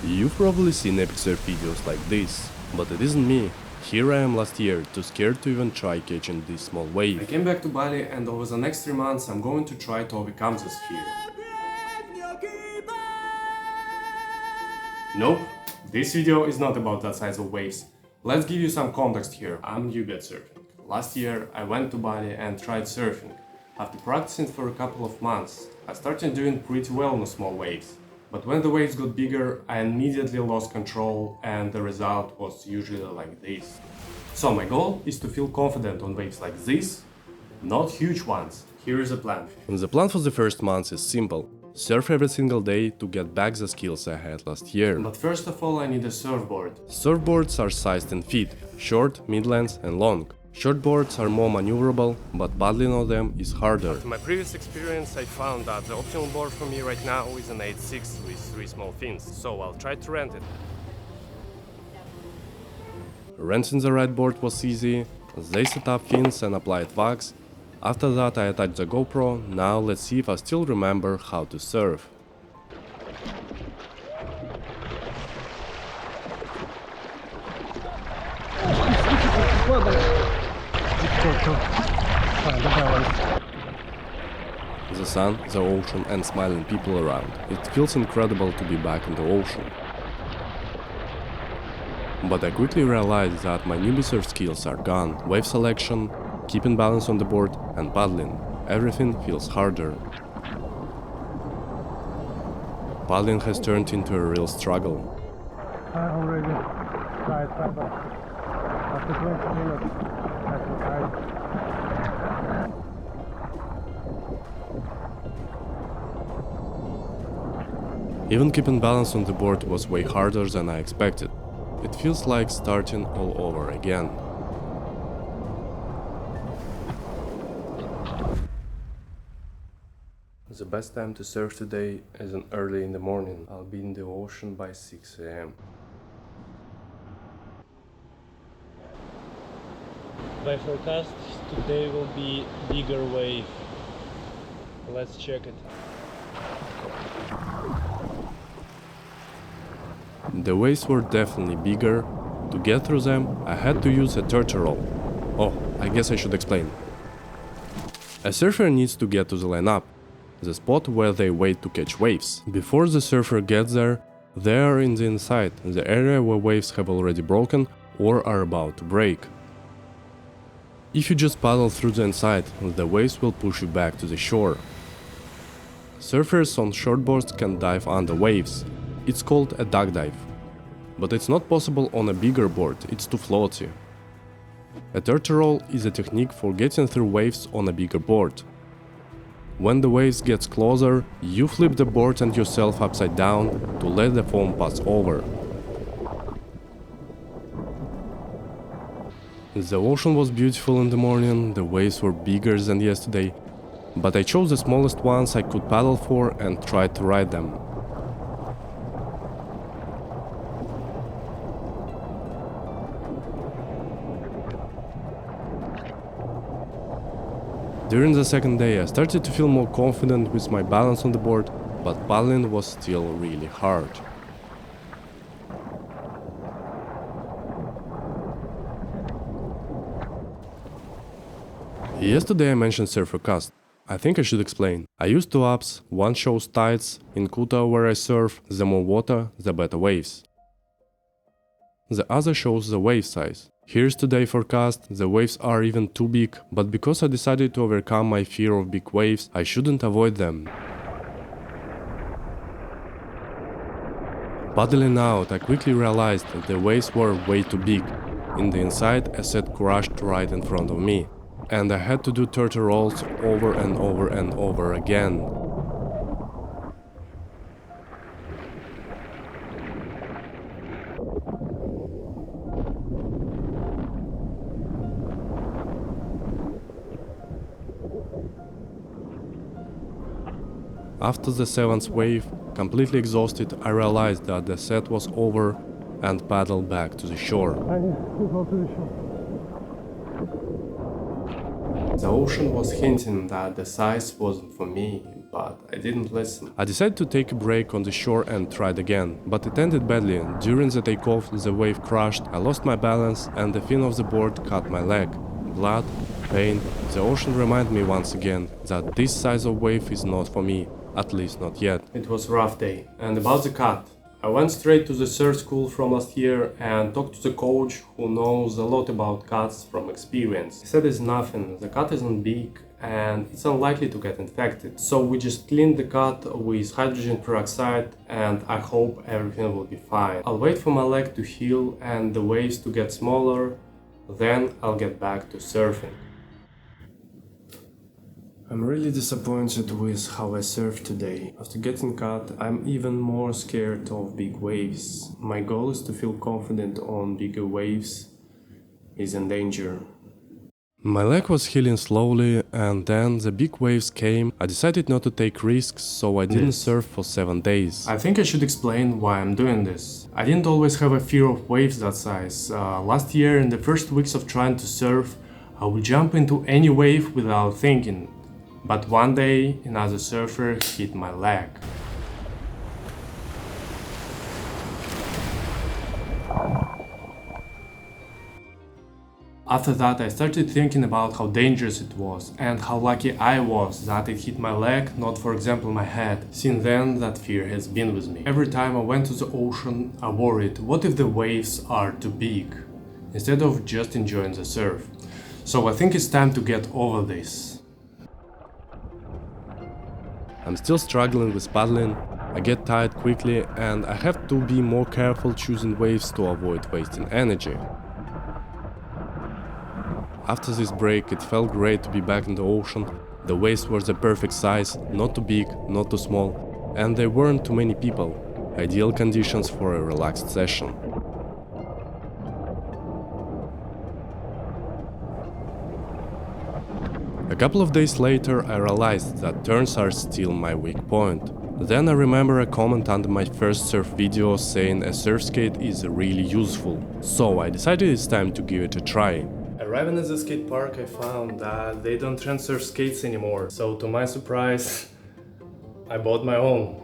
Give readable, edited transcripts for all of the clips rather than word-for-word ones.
You've probably seen epic surf videos like this, but it isn't me. Here I am last year, too scared to even try catching this small wave. I came back to Bali and over the next 3 months I'm going to try to overcome this fear. Nope, this video is not about that size of waves. Let's give you some context here. I'm newbie at surfing. Last year I went to Bali and tried surfing. After practicing for a couple of months, I started doing pretty well on the small waves. But when the waves got bigger, I immediately lost control and the result was usually like this. So my goal is to feel confident on waves like this, not huge ones. Here is a plan. The plan for the first month is simple. Surf every single day to get back the skills I had last year. But first of all I need a surfboard. Surfboards are sized in feet, short, mid-length and long. Shortboards are more maneuverable, but paddling on them is harder. In my previous experience I found that the optimal board for me right now is an 8.6 with 3 small fins, so I'll try to rent it. Renting the right board was easy. They set up fins and applied wax. After that I attached the GoPro. Now let's see if I still remember how to surf. The sun, the ocean and smiling people around. It feels incredible to be back in the ocean. But I quickly realized that my newbie surf skills are gone. Wave selection, keeping balance on the board and paddling. Everything feels harder. Paddling has turned into a real struggle. I already tried paddle. After 20 minutes, I feel tired. Even keeping balance on the board was way harder than I expected. It feels like starting all over again. The best time to surf today is early in the morning. I'll be in the ocean by 6 a.m. By forecast, today will be bigger wave. Let's check it. The waves were definitely bigger. To get through them, I had to use a turtle roll. Oh, I guess I should explain. A surfer needs to get to the line-up, the spot where they wait to catch waves. Before the surfer gets there, they are in the inside, the area where waves have already broken or are about to break. If you just paddle through the inside, the waves will push you back to the shore. Surfers on shortboards can dive under waves. It's called a duck dive. But it's not possible on a bigger board, it's too floaty. A turtle roll is a technique for getting through waves on a bigger board. When the waves gets closer, you flip the board and yourself upside down to let the foam pass over. The ocean was beautiful in the morning, the waves were bigger than yesterday, but I chose the smallest ones I could paddle for and tried to ride them. During the second day I started to feel more confident with my balance on the board, but paddling was still really hard. Yesterday I mentioned Surfercast. I think I should explain. I use two apps, one shows tides in Kuta where I surf, the more water, the better waves. The other shows the wave size. Here's today's forecast, the waves are even too big, but because I decided to overcome my fear of big waves, I shouldn't avoid them. Paddling out, I quickly realized that the waves were way too big. In the inside, a set crashed right in front of me, and I had to do turtle rolls over and over and over again. After the seventh wave, completely exhausted, I realized that the set was over and paddled back to the shore. I need to go to the shore. The ocean was hinting that the size wasn't for me, but I didn't listen. I decided to take a break on the shore and tried again, but it ended badly. During the takeoff, the wave crashed, I lost my balance, and the fin of the board cut my leg. Blood, pain, the ocean reminded me once again that this size of wave is not for me, at least not yet. It was a rough day. And about the cut, I went straight to the surf school from last year and talked to the coach who knows a lot about cuts from experience. He said it's nothing, the cut isn't big and it's unlikely to get infected. So we just cleaned the cut with hydrogen peroxide and I hope everything will be fine. I'll wait for my leg to heal and the waves to get smaller, then I'll get back to surfing. I'm really disappointed with how I surfed today. After getting cut, I'm even more scared of big waves. My goal is to feel confident on bigger waves is in danger. My leg was healing slowly, and then the big waves came. I decided not to take risks, so I didn't surf for 7 days. I think I should explain why I'm doing this. I didn't always have a fear of waves that size. Last year, in the first weeks of trying to surf, I would jump into any wave without thinking. But one day, another surfer hit my leg. After that, I started thinking about how dangerous it was and how lucky I was that it hit my leg, not for example my head. Since then, that fear has been with me. Every time I went to the ocean, I worried, what if the waves are too big? Instead of just enjoying the surf. So I think it's time to get over this. I'm still struggling with paddling, I get tired quickly and I have to be more careful choosing waves to avoid wasting energy. After this break, it felt great to be back in the ocean. The waves were the perfect size, not too big, not too small, and there weren't too many people. Ideal conditions for a relaxed session. A couple of days later, I realized that turns are still my weak point. Then I remember a comment under my first surf video saying a surf skate is really useful. So I decided it's time to give it a try. Arriving at the skate park, I found that they don't rent surf skates anymore. So to my surprise, I bought my own.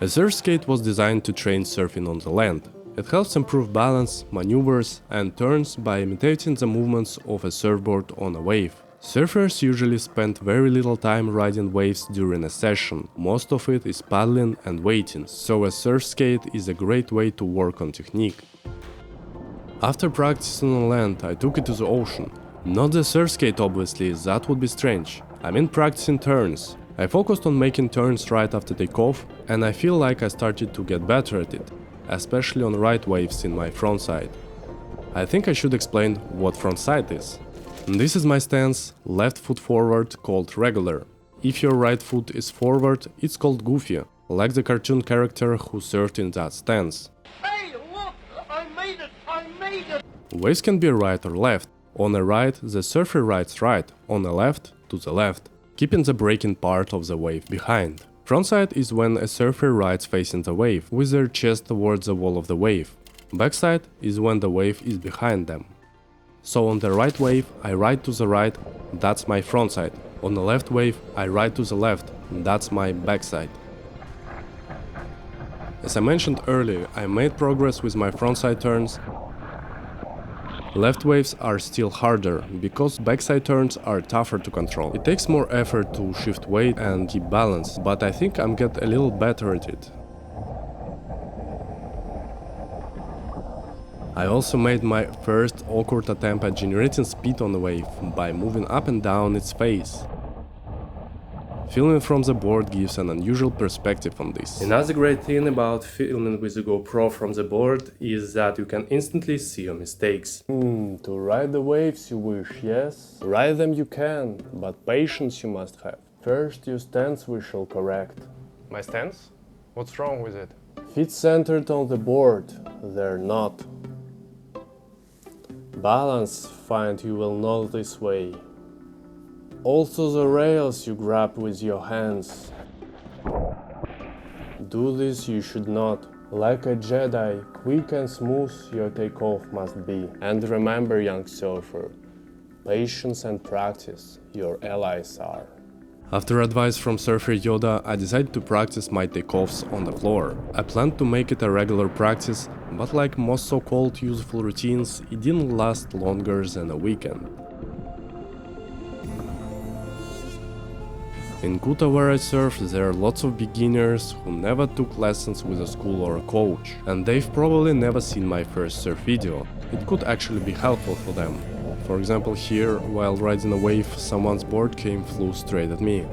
A surf skate was designed to train surfing on the land. It helps improve balance, maneuvers and turns by imitating the movements of a surfboard on a wave. Surfers usually spend very little time riding waves during a session. Most of it is paddling and waiting, so a surf skate is a great way to work on technique. After practicing on land, I took it to the ocean. Not the surf skate obviously, that would be strange. I mean practicing turns. I focused on making turns right after takeoff and I feel like I started to get better at it, especially on right waves in my frontside. I think I should explain what frontside is. This is my stance, left foot forward, called regular. If your right foot is forward, it's called goofy, like the cartoon character who surfed in that stance. Hey, look! I made it! I made it! Waves can be right or left. On the right, the surfer rides right, on the left, to the left, keeping the breaking part of the wave behind. Frontside is when a surfer rides facing the wave, with their chest towards the wall of the wave. Backside is when the wave is behind them. So on the right wave, I ride to the right, that's my frontside. On the left wave, I ride to the left, that's my backside. As I mentioned earlier, I made progress with my frontside turns. Left waves are still harder, because backside turns are tougher to control. It takes more effort to shift weight and keep balance, but I think I'm getting a little better at it. I also made my first awkward attempt at generating speed on the wave by moving up and down its face. Filming from the board gives an unusual perspective on this. Another great thing about filming with the GoPro from the board is that you can instantly see your mistakes. To ride the waves you wish, yes? Ride them you can, but patience you must have. First your stance we shall correct. My stance? What's wrong with it? Feet centered on the board, they're not. Balance find you will not this way. Also the rails you grab with your hands. Do this you should not. Like a Jedi, quick and smooth your takeoff must be. And remember, young surfer, Patience and practice, your allies are. After advice from Surfer Yoda, I decided to practice my takeoffs on the floor. I planned to make it a regular practice, but like most so-called useful routines, it didn't last longer than a weekend. In Kuta where I surf, there are lots of beginners who never took lessons with a school or a coach, and they've probably never seen my first surf video. It could actually be helpful for them. For example, here, while riding a wave, someone's board flew straight at me.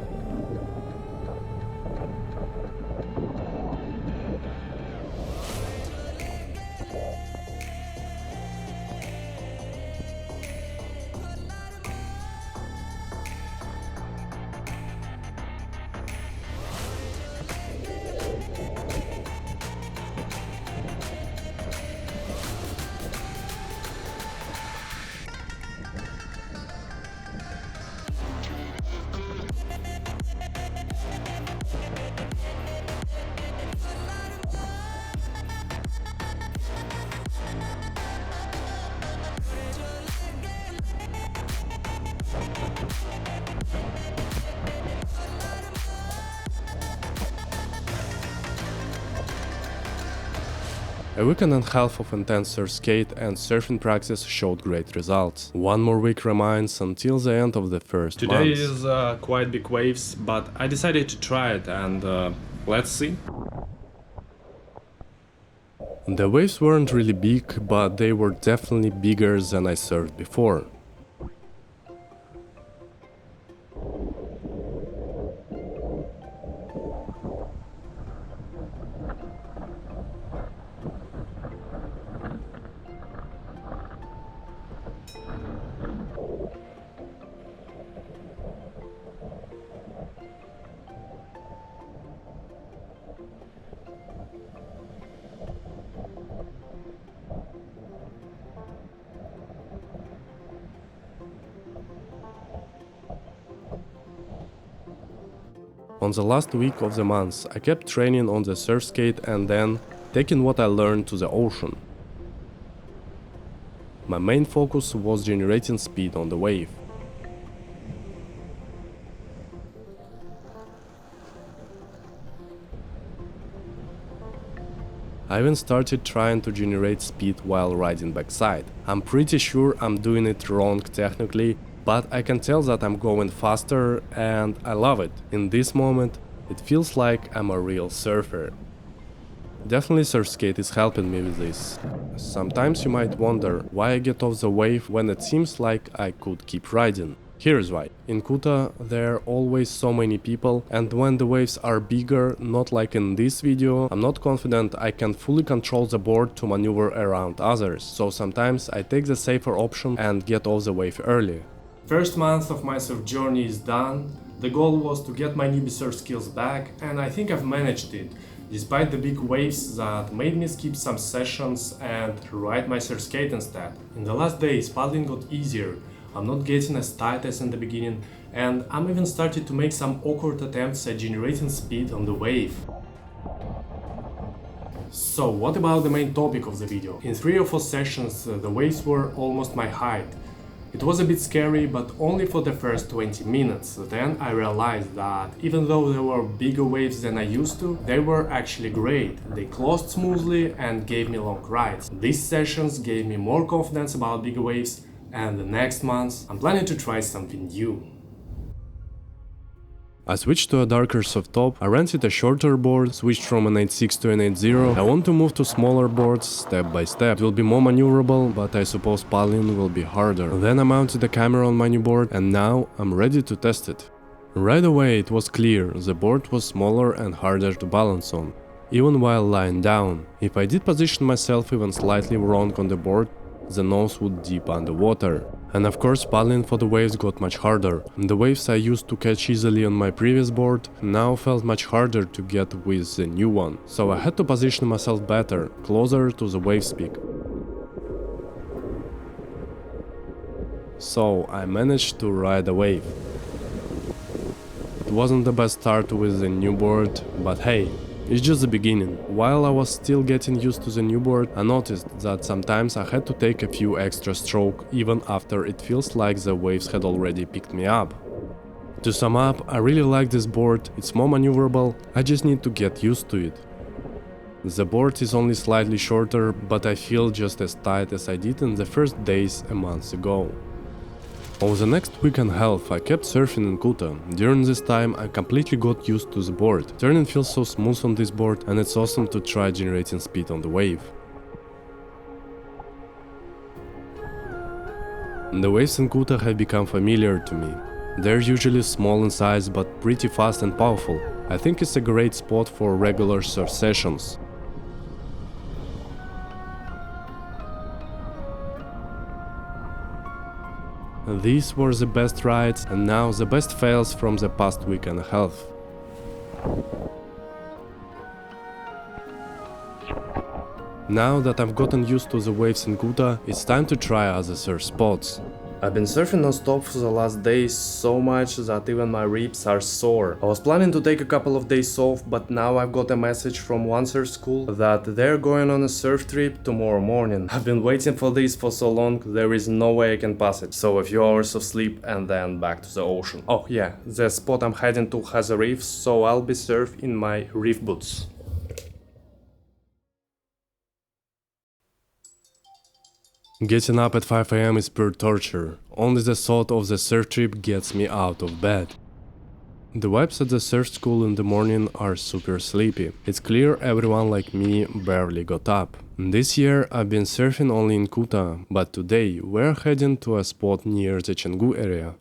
A week and a half of intense surf skate and surfing practice showed great results. One more week remains until the end of the first month. Today is quite big waves, but I decided to try it and let's see. The waves weren't really big, but they were definitely bigger than I surfed before. On the last week of the month, I kept training on the surf skate and then taking what I learned to the ocean. My main focus was generating speed on the wave. I even started trying to generate speed while riding backside. I'm pretty sure I'm doing it wrong technically, but I can tell that I'm going faster and I love it. In this moment, it feels like I'm a real surfer. Definitely surf skate is helping me with this. Sometimes you might wonder why I get off the wave when it seems like I could keep riding. Here's why. In Kuta there are always so many people, and when the waves are bigger, not like in this video, I'm not confident I can fully control the board to maneuver around others, so sometimes I take the safer option and get off the wave early. First month of my surf journey is done. The goal was to get my newbie surf skills back, and I think I've managed it, despite the big waves that made me skip some sessions and ride my surf skate instead. In the last days, paddling got easier. I'm not getting as tight as in the beginning, and I'm even started to make some awkward attempts at generating speed on the wave. So what about the main topic of the video? In 3 or 4 sessions the waves were almost my height. It was a bit scary, but only for the first 20 minutes. Then I realized that even though there were bigger waves than I used to, they were actually great. They closed smoothly and gave me long rides. These sessions gave me more confidence about bigger waves, and the next month I'm planning to try something new. I switched to a darker soft top, I rented a shorter board, switched from an 8.6 to an 8.0. I want to move to smaller boards step by step. It will be more maneuverable, but I suppose paddling will be harder. Then I mounted the camera on my new board and now I'm ready to test it. Right away it was clear, the board was smaller and harder to balance on, even while lying down. If I did position myself even slightly wrong on the board, the nose would dip underwater. And of course paddling for the waves got much harder. The waves I used to catch easily on my previous board now felt much harder to get with the new one. So I had to position myself better, closer to the wave's peak. So I managed to ride a wave. It wasn't the best start with the new board, but hey, It's just the beginning. While I was still getting used to the new board, I noticed that sometimes I had to take a few extra strokes even after it feels like the waves had already picked me up. To sum up, I really like this board, it's more maneuverable, I just need to get used to it. The board is only slightly shorter, but I feel just as tight as I did in the first days a month ago. Over the next week and a half I kept surfing in Kuta. During this time I completely got used to the board. Turning feels so smooth on this board and it's awesome to try generating speed on the wave. The waves in Kuta have become familiar to me. They're usually small in size but pretty fast and powerful. I think it's a great spot for regular surf sessions. These were the best rides and now the best fails from the past week and a half. Now that I've gotten used to the waves in Kuta, it's time to try other surf spots. I've been surfing non-stop for the last days so much that even my ribs are sore. I was planning to take a couple of days off, but now I've got a message from one surf school that they're going on a surf trip tomorrow morning. I've been waiting for this for so long, there is no way I can pass it. So a few hours of sleep and then back to the ocean. Oh yeah, the spot I'm heading to has a reef, so I'll be surfing in my reef boots. Getting up at 5 AM is pure torture. Only the thought of the surf trip gets me out of bed. The vibes at the surf school in the morning are super sleepy. It's clear everyone like me barely got up. This year I've been surfing only in Kuta, but today we're heading to a spot near the Canggu area.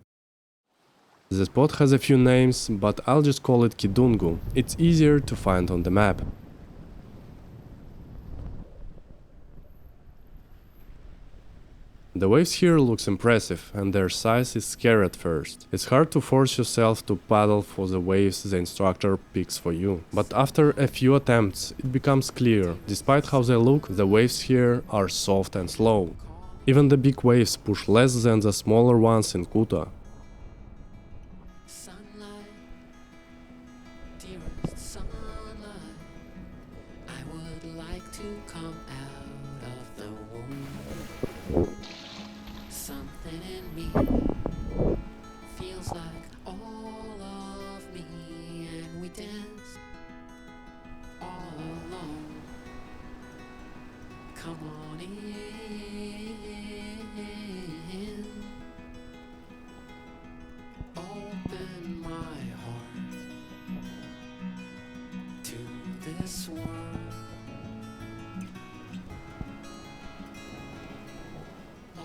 The spot has a few names, but I'll just call it Kidungu. It's easier to find on the map. The waves here looks impressive and their size is scary at first. It's hard to force yourself to paddle for the waves the instructor picks for you. But after a few attempts it becomes clear. Despite how they look, the waves here are soft and slow. Even the big waves push less than the smaller ones in Kuta. Something in me feels like all of me, and we dance all alone. Come on in, open my heart to this world.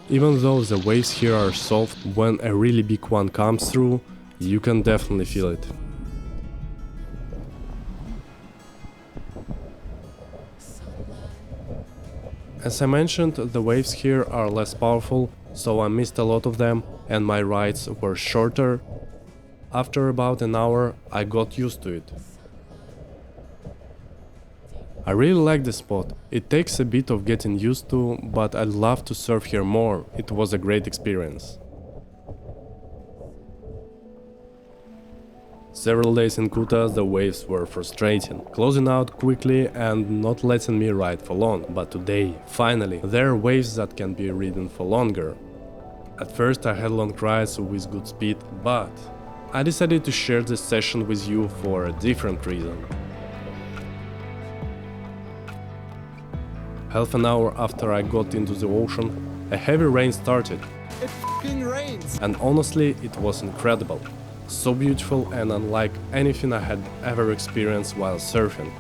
Even though the waves here are soft, when a really big one comes through, you can definitely feel it. As I mentioned, the waves here are less powerful, so I missed a lot of them and my rides were shorter. After about an hour, I got used to it. I really like this spot. It takes a bit of getting used to, but I'd love to surf here more. It was a great experience. Several days in Kuta the waves were frustrating, closing out quickly and not letting me ride for long, but today, finally, there are waves that can be ridden for longer. At first I had long rides with good speed, but I decided to share this session with you for a different reason. Half an hour after I got into the ocean, a heavy rain started. It f***ing rains! And honestly, it was incredible. So beautiful and unlike anything I had ever experienced while surfing.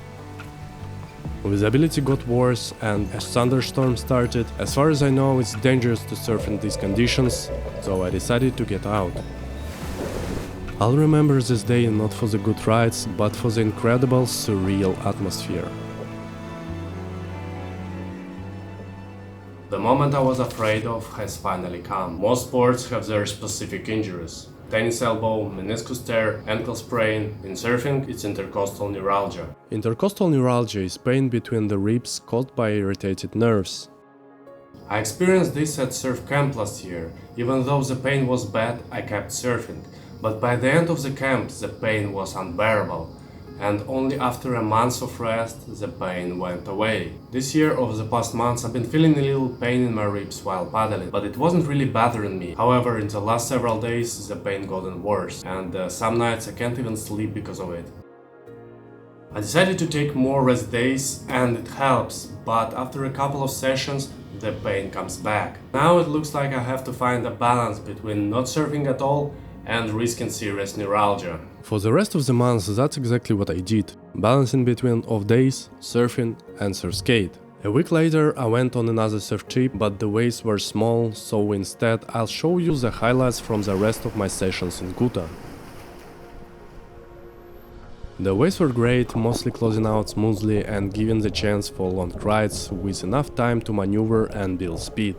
Visibility got worse and a thunderstorm started. As far as I know, it's dangerous to surf in these conditions, so I decided to get out. I'll remember this day not for the good rides, but for the incredible, surreal atmosphere. The moment I was afraid of has finally come. Most sports have their specific injuries. Tennis elbow, meniscus tear, ankle sprain. In surfing, it's intercostal neuralgia. Intercostal neuralgia is pain between the ribs caused by irritated nerves. I experienced this at surf camp last year. Even though the pain was bad, I kept surfing. But by the end of the camp, the pain was unbearable. and only after a month of rest the pain went away. This year, over the past months, I've been feeling a little pain in my ribs while paddling, but it wasn't really bothering me. However, in the last several days the pain gotten worse, and some nights I can't even sleep because of it. I decided to take more rest days and it helps, but after a couple of sessions the pain comes back. Now it looks like I have to find a balance between not surfing at all and risking serious neuralgia. For the rest of the month, that's exactly what I did, balancing between off days, surfing and surf skate. A week later I went on another surf trip, but the waves were small, so instead I'll show you the highlights from the rest of my sessions in Kuta. The waves were great, mostly closing out smoothly and giving the chance for long rides with enough time to maneuver and build speed.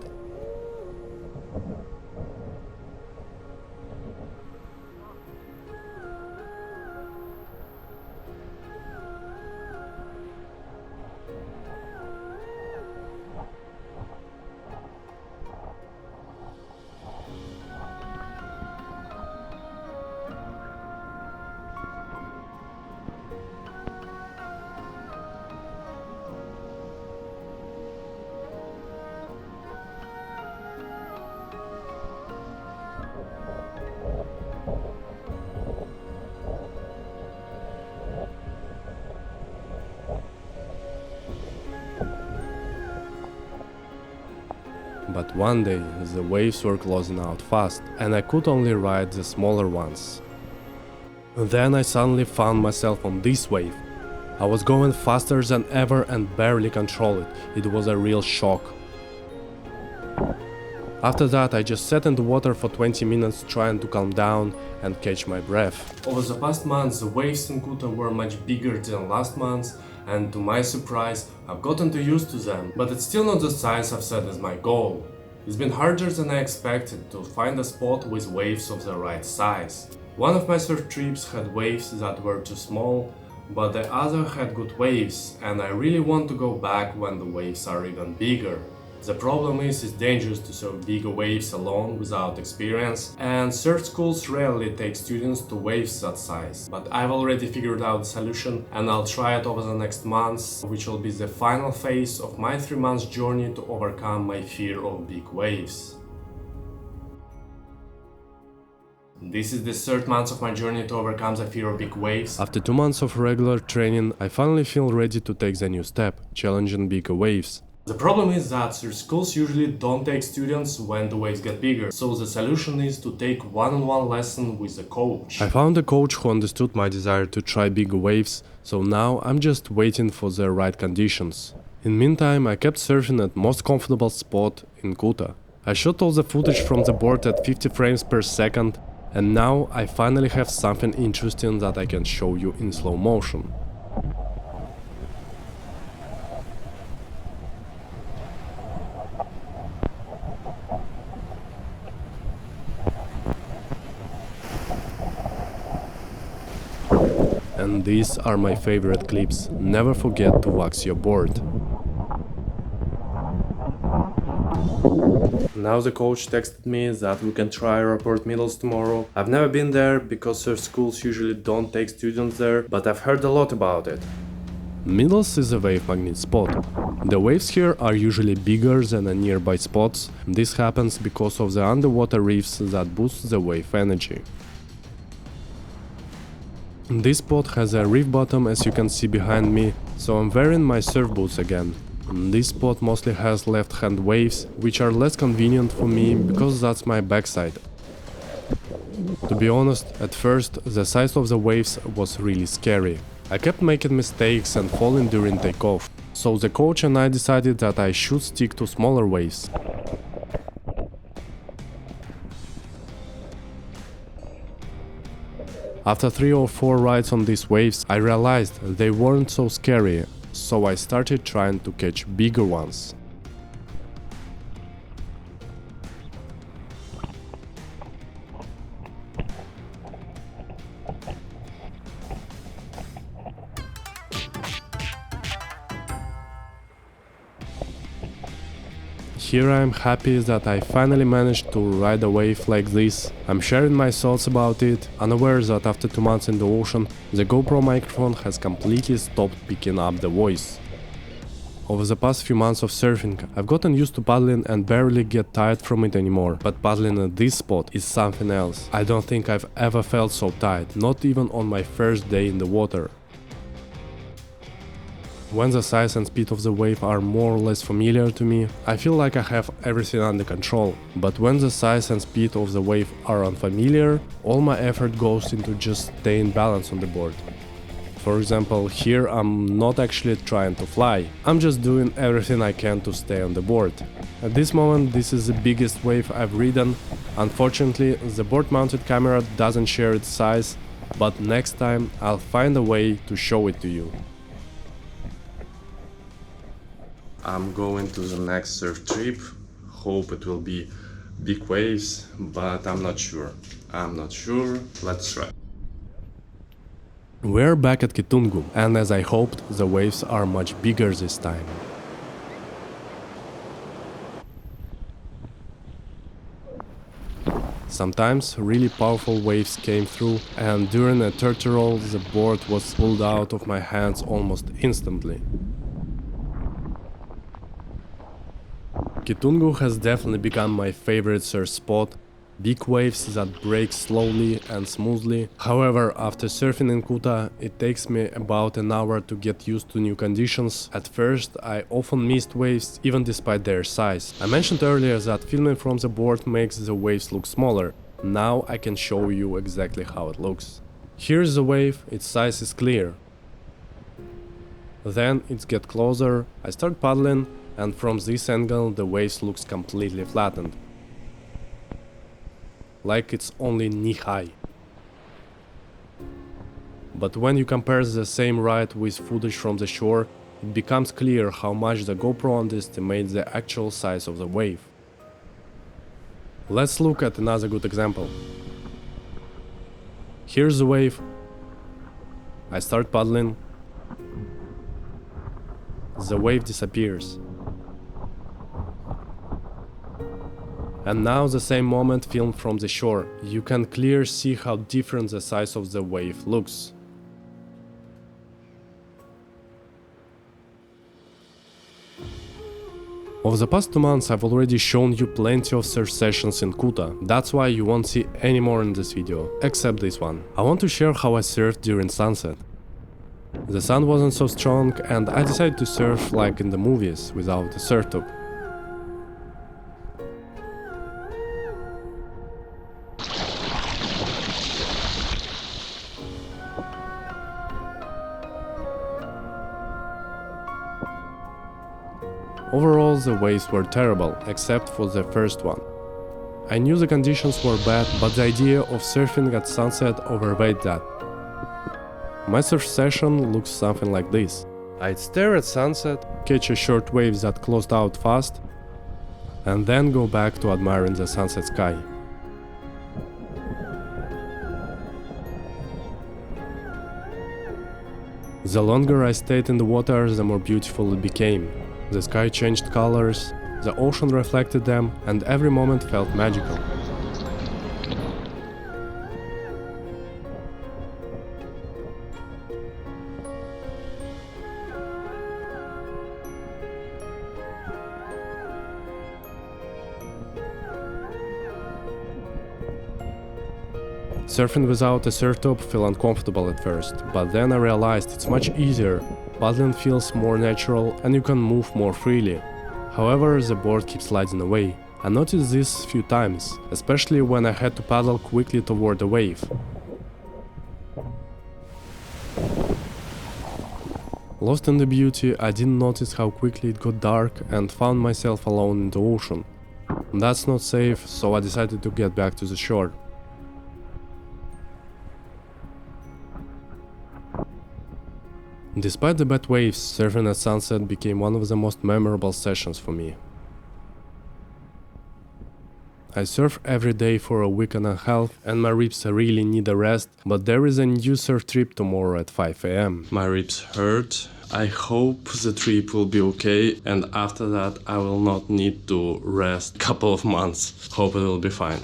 But one day the waves were closing out fast and I could only ride the smaller ones. Then I suddenly found myself on this wave. I was going faster than ever and barely controlled it. It was a real shock. After that I just sat in the water for 20 minutes trying to calm down and catch my breath. Over the past months the waves in Kuta were much bigger than last month's, and to my surprise I've gotten too used to them, but it's still not the size I've set as my goal. It's been harder than I expected to find a spot with waves of the right size. One of my surf trips had waves that were too small, but the other had good waves, and I really want to go back when the waves are even bigger. The problem is it's dangerous to surf bigger waves alone without experience, and surf schools rarely take students to waves that size. But I've already figured out the solution and I'll try it over the next months, which will be the final phase of my 3-month journey to overcome my fear of big waves. This is the 3rd month of my journey to overcome the fear of big waves. After 2 months of regular training, I finally feel ready to take the new step, challenging bigger waves. The problem is that surf schools usually don't take students when the waves get bigger, so the solution is to take one-on-one lesson with a coach. I found a coach who understood my desire to try bigger waves, so now I'm just waiting for the right conditions. In meantime, I kept surfing at most comfortable spot in Kuta. I shot all the footage from the board at 50 frames per second, and now I finally have something interesting that I can show you in slow motion. And these are my favorite clips. Never forget to wax your board. Now the coach texted me that we can try Airport Middles tomorrow. I've never been there because surf schools usually don't take students there, but I've heard a lot about it. Middles is a wave magnet spot. The waves here are usually bigger than the nearby spots. This happens because of the underwater reefs that boost the wave energy. This spot has a reef bottom, as you can see behind me, so I'm wearing my surf boots again. This spot mostly has left-hand waves, which are less convenient for me because that's my backside. To be honest, at first the size of the waves was really scary. I kept making mistakes and falling during takeoff, so the coach and I decided that I should stick to smaller waves. After 3 or 4 rides on these waves, I realized they weren't so scary, so I started trying to catch bigger ones. Here I am happy that I finally managed to ride a wave like this. I'm sharing my thoughts about it, unaware that after 2 months in the ocean, the GoPro microphone has completely stopped picking up the voice. Over the past few months of surfing, I've gotten used to paddling and barely get tired from it anymore, but paddling at this spot is something else. I don't think I've ever felt so tired, not even on my first day in the water. When the size and speed of the wave are more or less familiar to me, I feel like I have everything under control. But when the size and speed of the wave are unfamiliar, all my effort goes into just staying balanced on the board. For example, here I'm not actually trying to fly, I'm just doing everything I can to stay on the board. At this moment this is the biggest wave I've ridden. Unfortunately, the board-mounted camera doesn't share its size, but next time I'll find a way to show it to you. I'm going to the next surf trip, hope it will be big waves, but I'm not sure. Let's try. We're back at Kitungu, and as I hoped, the waves are much bigger this time. Sometimes really powerful waves came through, and during a turtle roll the board was pulled out of my hands almost instantly. Kitungu has definitely become my favorite surf spot. Big waves that break slowly and smoothly. However, after surfing in Kuta, it takes me about an hour to get used to new conditions. At first, I often missed waves, even despite their size. I mentioned earlier that filming from the board makes the waves look smaller. Now I can show you exactly how it looks. Here's the wave, its size is clear. Then it gets closer, I start paddling, and from this angle the waves looks completely flattened. Like it's only knee-high. But when you compare the same ride with footage from the shore, it becomes clear how much the GoPro underestimates the actual size of the wave. Let's look at another good example. Here's the wave. I start paddling. The wave disappears. And now the same moment filmed from the shore. You can clearly see how different the size of the wave looks. Over the past 2 months I've already shown you plenty of surf sessions in Kuta. That's why you won't see any more in this video, except this one. I want to share how I surfed during sunset. The sun wasn't so strong and I decided to surf like in the movies, without a surf top. Overall, the waves were terrible, except for the first one. I knew the conditions were bad, but the idea of surfing at sunset overweighed that. My surf session looks something like this. I'd stare at sunset, catch a short wave that closed out fast, and then go back to admiring the sunset sky. The longer I stayed in the water, the more beautiful it became. The sky changed colors, the ocean reflected them, and every moment felt magical. Surfing without a surf top felt uncomfortable at first, but then I realized it's much easier. Paddling feels more natural and you can move more freely. However, the board keeps sliding away. I noticed this a few times, especially when I had to paddle quickly toward the wave. Lost in the beauty, I didn't notice how quickly it got dark and found myself alone in the ocean. That's not safe, so I decided to get back to the shore. Despite the bad waves, surfing at sunset became one of the most memorable sessions for me. I surf every day for a week and a half and my ribs really need a rest, but there is a new surf trip tomorrow at 5 am. My ribs hurt. I hope the trip will be okay, and after that I will not need to rest a couple of months. Hope it will be fine.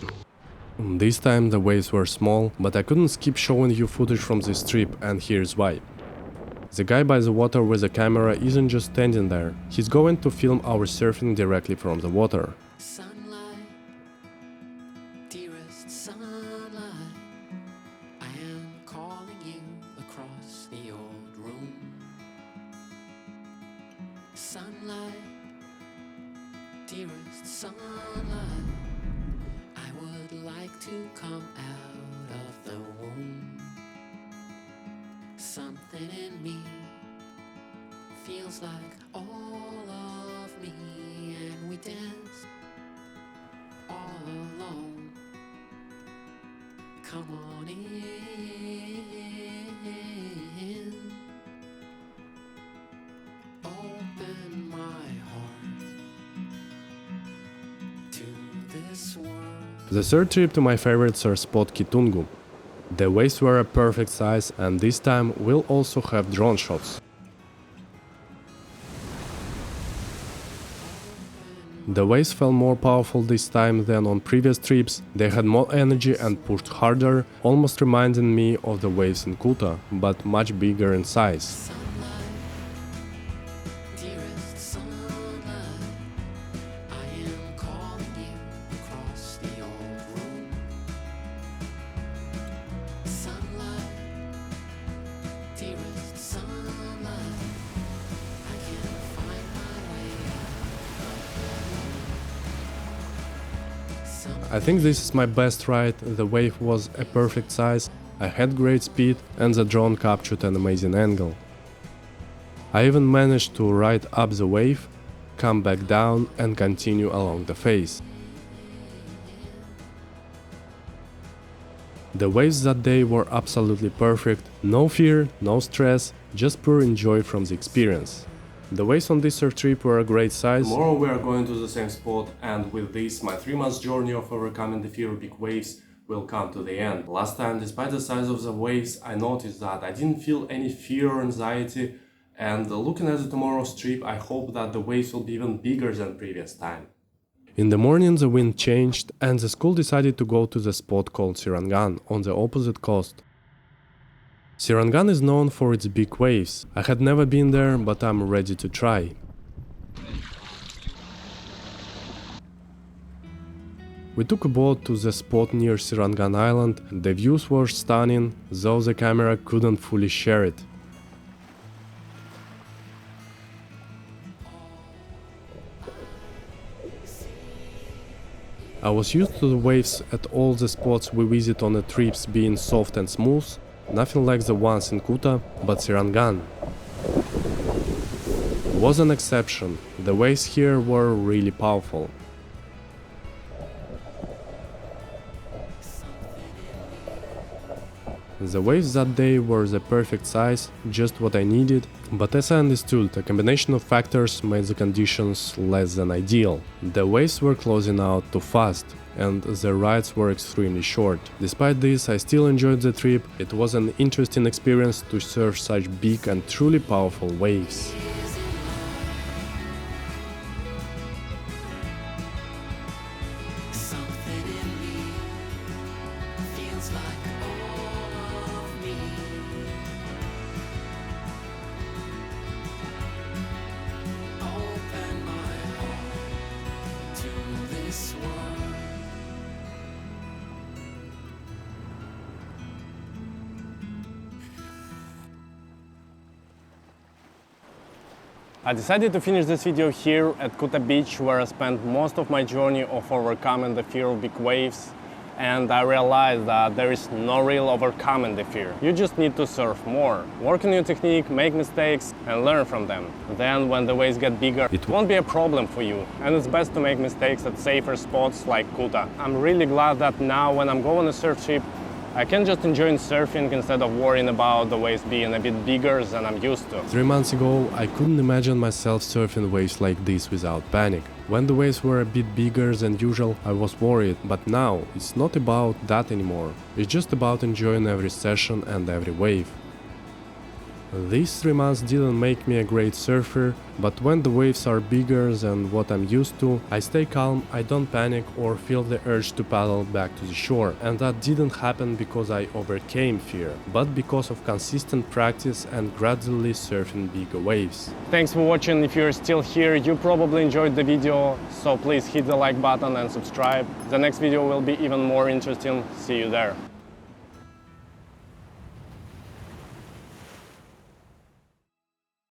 This time the waves were small, but I couldn't skip showing you footage from this trip, and here's why. The guy by the water with the camera isn't just standing there, he's going to film our surfing directly from the water. Sunlight, dearest sunlight, I am calling you across the old room. Sunlight, dearest sunlight, I would like to come out of the womb. Something in me feels like all of me, and we dance all alone. Come on in, open my heart to this world. The third trip to my favorite surf spot Kitungu. The waves were a perfect size, and this time we'll also have drone shots. The waves felt more powerful this time than on previous trips, they had more energy and pushed harder, almost reminding me of the waves in Kuta, but much bigger in size. Dearest sunlight, I am calling you across the old room. Sunlight, dearest sunlight, I can't find my way out. I think this is my best ride, the wave was a perfect size, I had great speed and the drone captured an amazing angle. I even managed to ride up the wave, come back down and continue along the face. The waves that day were absolutely perfect, no fear, no stress, just pure enjoy from the experience. The waves on this surf trip were a great size. Tomorrow we are going to the same spot, and with this my 3 months journey of overcoming the fear of big waves will come to the end. Last time, despite the size of the waves, I noticed that I didn't feel any fear or anxiety, and looking at the tomorrow's trip, I hope that the waves will be even bigger than previous time. In the morning the wind changed and the school decided to go to the spot called Sirangan on the opposite coast. Sirangan is known for its big waves. I had never been there, but I'm ready to try. We took a boat to the spot near Sirangan Island. The views were stunning, though the camera couldn't fully share it. I was used to the waves at all the spots we visit on the trips being soft and smooth, nothing like the ones in Kuta, but Sirangan was an exception. The waves here were really powerful. The waves that day were the perfect size, just what I needed, but as I understood, a combination of factors made the conditions less than ideal. The waves were closing out too fast, and the rides were extremely short. Despite this, I still enjoyed the trip. It was an interesting experience to surf such big and truly powerful waves. Something in me feels like all of me. Open my heart to this world. I decided to finish this video here at Kuta Beach, where I spent most of my journey of overcoming the fear of big waves, and I realized that there is no real overcoming the fear. You just need to surf more, work on your technique, make mistakes and learn from them. Then when the waves get bigger, it won't be a problem for you, and it's best to make mistakes at safer spots like Kuta. I'm really glad that now when I'm going on a surf trip, I can just enjoy surfing instead of worrying about the waves being a bit bigger than I'm used to. 3 months ago, I couldn't imagine myself surfing waves like this without panic. When the waves were a bit bigger than usual, I was worried, but now it's not about that anymore. It's just about enjoying every session and every wave. These 3 months didn't make me a great surfer, but when the waves are bigger than what I'm used to, I stay calm, I don't panic or feel the urge to paddle back to the shore. And that didn't happen because I overcame fear, but because of consistent practice and gradually surfing bigger waves. Thanks for watching. If you're still here, you probably enjoyed the video, so please hit the like button and subscribe. The next video will be even more interesting. See you there.